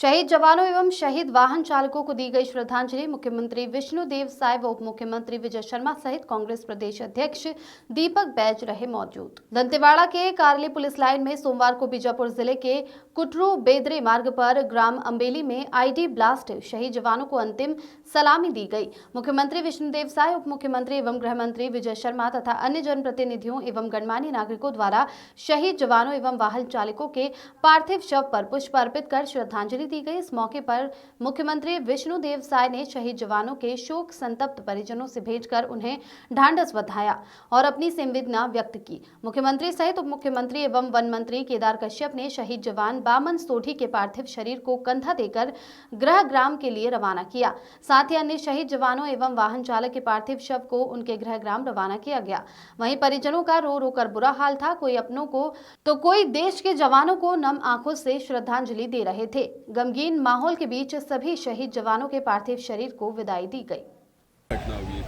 शहीद जवानों एवं शहीद वाहन चालकों को दी गई श्रद्धांजलि। मुख्यमंत्री विष्णुदेव साय व उप मुख्यमंत्री विजय शर्मा सहित कांग्रेस प्रदेश अध्यक्ष दीपक बैज रहे मौजूद। दंतेवाड़ा के कारली पुलिस लाइन में सोमवार को बीजापुर जिले के कुटरू बेदरे मार्ग पर ग्राम अंबेली में आईडी ब्लास्ट शहीद जवानों को अंतिम सलामी दी गई। मुख्यमंत्री विष्णुदेव साय, उप मुख्यमंत्री एवं गृह मंत्री विजय शर्मा तथा अन्य जनप्रतिनिधियों एवं गणमान्य नागरिकों द्वारा शहीद जवानों एवं वाहन चालकों के पार्थिव शव पर पुष्प अर्पित कर श्रद्धांजलि दी गई। इस मौके पर मुख्यमंत्री विष्णुदेव साय ने शहीद जवानों के शोक संतप्त परिजनों से भेंट कर उन्हें ढांढस बंधाया और अपनी संवेदना व्यक्त की। मुख्यमंत्री सहित उप मुख्यमंत्री एवं वन मंत्री केदार कश्यप ने शहीद जवान बामन सोढ़ी के पार्थिव शरीर को कंधा देकर गृह ग्राम के लिए रवाना किया। साथ ही अन्य शहीद जवानों एवं वाहन चालक के पार्थिव शव को उनके गृह ग्राम रवाना किया गया। वहीं परिजनों का रो रो कर बुरा हाल था, कोई अपनों को तो कोई देश के जवानों को नम आंखों से श्रद्धांजलि दे रहे थे। गमगीन माहौल के बीच सभी शहीद जवानों के पार्थिव शरीर को विदाई दी गई।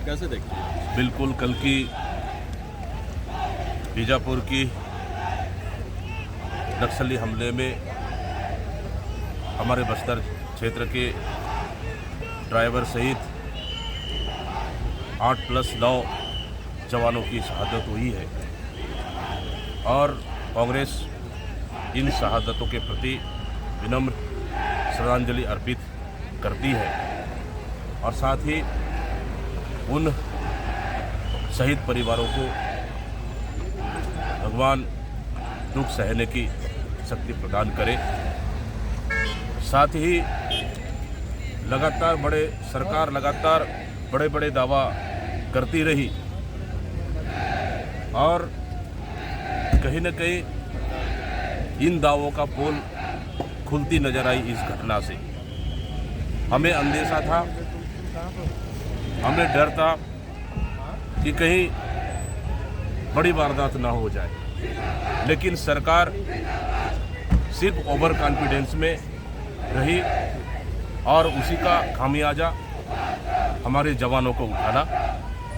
कैसे देखते हैं? बिल्कुल कल की बीजापुर की नक्सली हमले में हमारे बस्तर क्षेत्र के ड्राइवर सहित 8+9 जवानों की शहादत हुई है और कांग्रेस इन शहादतों के प्रति विनम्र श्रद्धांजलि अर्पित करती है और साथ ही उन शहीद परिवारों को भगवान दुख सहने की शक्ति प्रदान करे। साथ ही सरकार लगातार बड़े बड़े दावा करती रही और कहीं न कहीं इन दावों का पोल खुलती नजर आई। इस घटना से हमें अंदेशा था, हमें डर था कि कहीं बड़ी वारदात ना हो जाए, लेकिन सरकार सिर्फ ओवर कॉन्फिडेंस में रही और उसी का खामियाजा हमारे जवानों को उठाना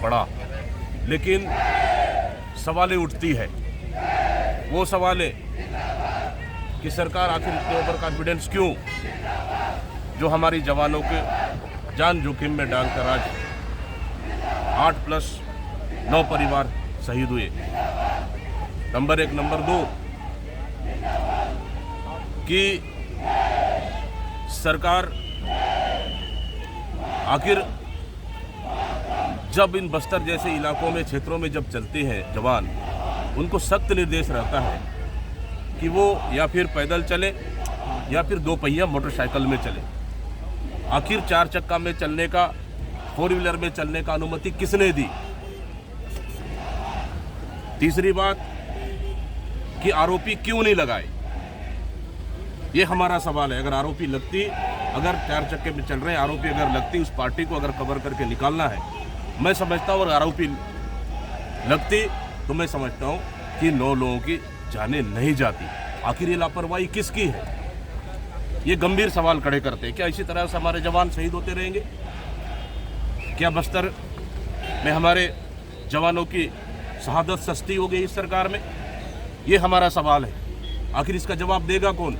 पड़ा। लेकिन सवालें उठती है, वो सवालें कि सरकार आखिर इतने ओवर कॉन्फिडेंस क्यों, जो हमारी जवानों के जान जोखिम में डालकर आज 8+9 परिवार शहीद हुए। नंबर 1। नंबर 2 कि सरकार आखिर जब इन बस्तर जैसे इलाकों में, क्षेत्रों में जब चलते हैं जवान, उनको सख्त निर्देश रहता है कि वो या फिर पैदल चले या फिर 2 पहिया मोटरसाइकिल में चले। आखिर 4 चक्का में चलने का, 4 व्हीलर में चलने का अनुमति किसने दी? तीसरी बात कि आरोपी क्यों नहीं लगाए, ये हमारा सवाल है। अगर आरोपी लगती, अगर 4 चक्के में चल रहे हैं आरोपी अगर लगती, उस पार्टी को अगर कवर करके निकालना है, मैं समझता हूँ अगर आरोपी लगती तो मैं समझता हूँ कि 9 लोगों की जाने नहीं जाती। आखिर ये लापरवाही किसकी है? ये गंभीर सवाल खड़े करते हैं। क्या इसी तरह से हमारे जवान शहीद होते रहेंगे? क्या बस्तर में हमारे जवानों की शहादत सस्ती हो गई इस सरकार में? ये हमारा सवाल है। आखिर इसका जवाब देगा कौन?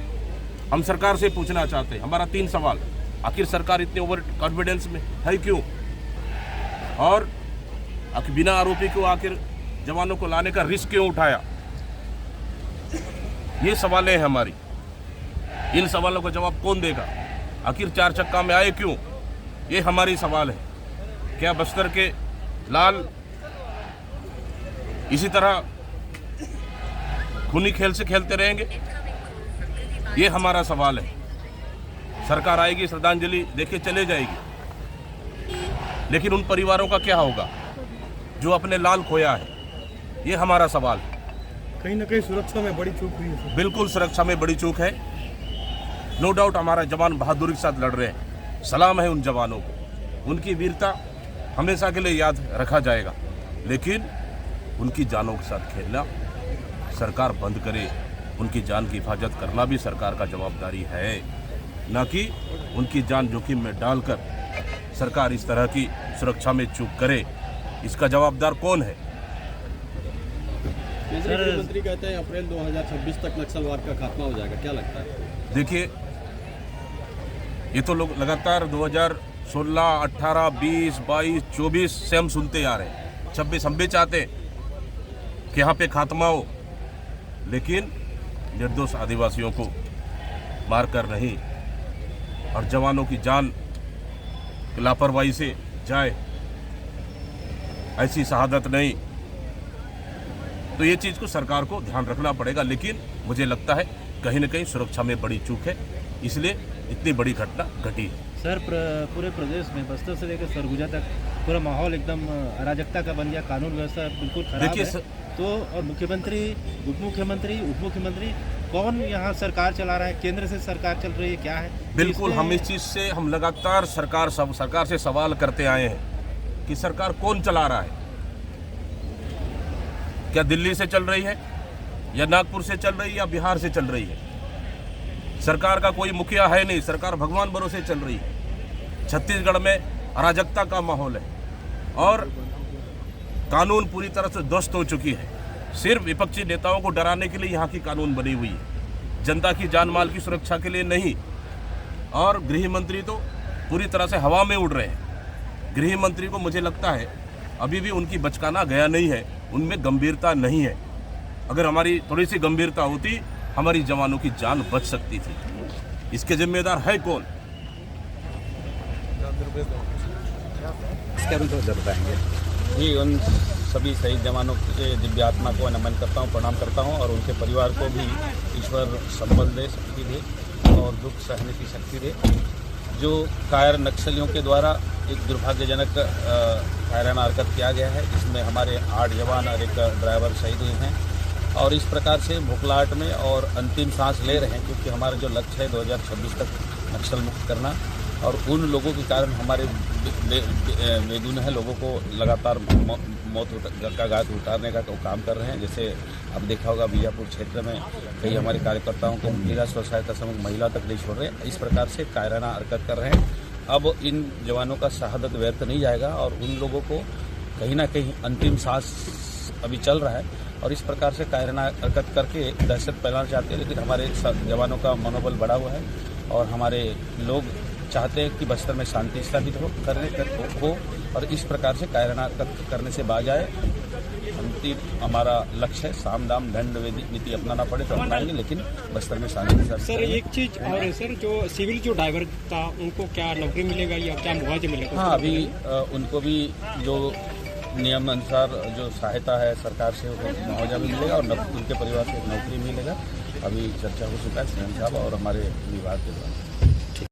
हम सरकार से पूछना चाहते हैं। हमारा 3 सवाल। आखिर सरकार इतने ओवर कॉन्फिडेंस में है क्यों? और आखिर बिना आरोपी को आखिर जवानों को लाने का रिस्क क्यों उठाया? ये सवालें हैं हमारी। इन सवालों का जवाब कौन देगा? आखिर 4 चक्का में आए क्यों? ये हमारी सवाल है। क्या बस्तर के लाल इसी तरह खूनी खेल से खेलते रहेंगे? ये हमारा सवाल है। सरकार आएगी, श्रद्धांजलि देके चले जाएगी, लेकिन उन परिवारों का क्या होगा जो अपने लाल खोया है? ये हमारा सवाल है। कहीं ना कहीं सुरक्षा में बड़ी चूक हुई है। बिल्कुल सुरक्षा में बड़ी चूक है। नो डाउट हमारा जवान बहादुरी के साथ लड़ रहे हैं। सलाम है उन जवानों को, उनकी वीरता हमेशा के लिए याद रखा जाएगा, लेकिन उनकी जानों के साथ खेलना सरकार बंद करे। उनकी जान की हिफाजत करना भी सरकार का जवाबदारी है, न कि उनकी जान जोखिम में डालकर सरकार इस तरह की सुरक्षा में चूक करे। इसका जवाबदार कौन है? केंद्रीय मंत्री कहते हैं अप्रैल 2026 तक नक्सलवाद का खात्मा हो जाएगा, क्या लगता है? देखिए, ये तो लोग लगातार 2016, 18, 20, 22, 24 से हम सुनते आ रहे हैं। 26 हम भी चाहते हैं कि यहाँ पे खात्मा हो, लेकिन निर्दोष आदिवासियों को मारकर नहीं और जवानों की जान लापरवाही से जाए, ऐसी शहादत नहीं। तो ये चीज़ को सरकार को ध्यान रखना पड़ेगा, लेकिन मुझे लगता है कहीं न कहीं सुरक्षा में बड़ी चूक है, इसलिए इतनी बड़ी घटना घटी है। सर पूरे प्रदेश में बस्तर से लेकर सरगुजा तक पूरा माहौल एकदम अराजकता का बन गया, कानून व्यवस्था बिल्कुल खराब देखिए है। तो और मुख्यमंत्री, उप मुख्यमंत्री कौन यहाँ सरकार चला रहा है? केंद्र से सरकार चल रही है, क्या है? बिल्कुल, हम इस चीज़ से हम लगातार सरकार से सवाल करते आए हैं कि सरकार कौन चला रहा है। क्या दिल्ली से चल रही है, या नागपुर से चल रही है, या बिहार से चल रही है? सरकार का कोई मुखिया है नहीं, सरकार भगवान भरोसे चल रही है। छत्तीसगढ़ में अराजकता का माहौल है और कानून पूरी तरह से ध्वस्त हो चुकी है। सिर्फ विपक्षी नेताओं को डराने के लिए यहाँ की कानून बनी हुई है, जनता की जान माल की सुरक्षा के लिए नहीं। और गृह मंत्री तो पूरी तरह से हवा में उड़ रहे हैं। गृह मंत्री को मुझे लगता है अभी भी उनकी बचकाना गया नहीं है, उनमें गंभीरता नहीं है। अगर हमारी थोड़ी सी गंभीरता होती, हमारी जवानों की जान बच सकती थी। इसके जिम्मेदार है कौन? जी, उन सभी शहीद जवानों के दिव्य आत्मा को नमन करता हूँ, प्रणाम करता हूँ और उनके परिवार को भी ईश्वर संबल दे, शक्ति दे और दुख सहने की शक्ति दे। जो कायर नक्सलियों के द्वारा एक दुर्भाग्यजनक कायराना हरकत किया गया है, जिसमें हमारे 8 जवान और एक ड्राइवर शहीद हुए हैं और इस प्रकार से भूखलाहट में और अंतिम सांस ले रहे हैं, क्योंकि हमारा जो लक्ष्य है 2026 तक नक्सल मुक्त करना। और उन लोगों के कारण हमारे बेगुनाह लोगों को लगातार मौत का घाट उतारने का काम कर रहे हैं। जैसे अब देखा होगा बीजापुर क्षेत्र में कई हमारे कार्यकर्ताओं को जिला स्व सहायता समूह महिला तक नहीं छोड़ रहे। इस प्रकार से कायराना हरकत कर रहे हैं। अब इन जवानों का शहादत व्यर्थ नहीं जाएगा और उन लोगों को कहीं ना कहीं अंतिम सांस अभी चल रहा है और इस प्रकार से कायराना हरकत करके दहशत फैलाना चाहते हैं। लेकिन हमारे जवानों का मनोबल बढ़ा हुआ है और हमारे लोग चाहते हैं कि बस्तर में शांति स्थापित हो और इस प्रकार से कायराना हरकत करने से बाज आए। अंतिम हमारा लक्ष्य है, साम दाम दंड नीति अपनाना पड़े तो अपनाएंगे, लेकिन बस्तर में शांति स्थापित। सर एक चीज़ और सर, जो सिविल जो ड्राइवर था उनको क्या नौकरी मिलेगा या क्या मुआवजा मिलेगा? हाँ, अभी उनको भी जो नियम अनुसार जो सहायता है सरकार से मुआवजा भी मिलेगा और उनके परिवार से नौकरी मिलेगा। अभी चर्चा हो चुका है सीएम साहब और हमारे विभाग के द्वारा।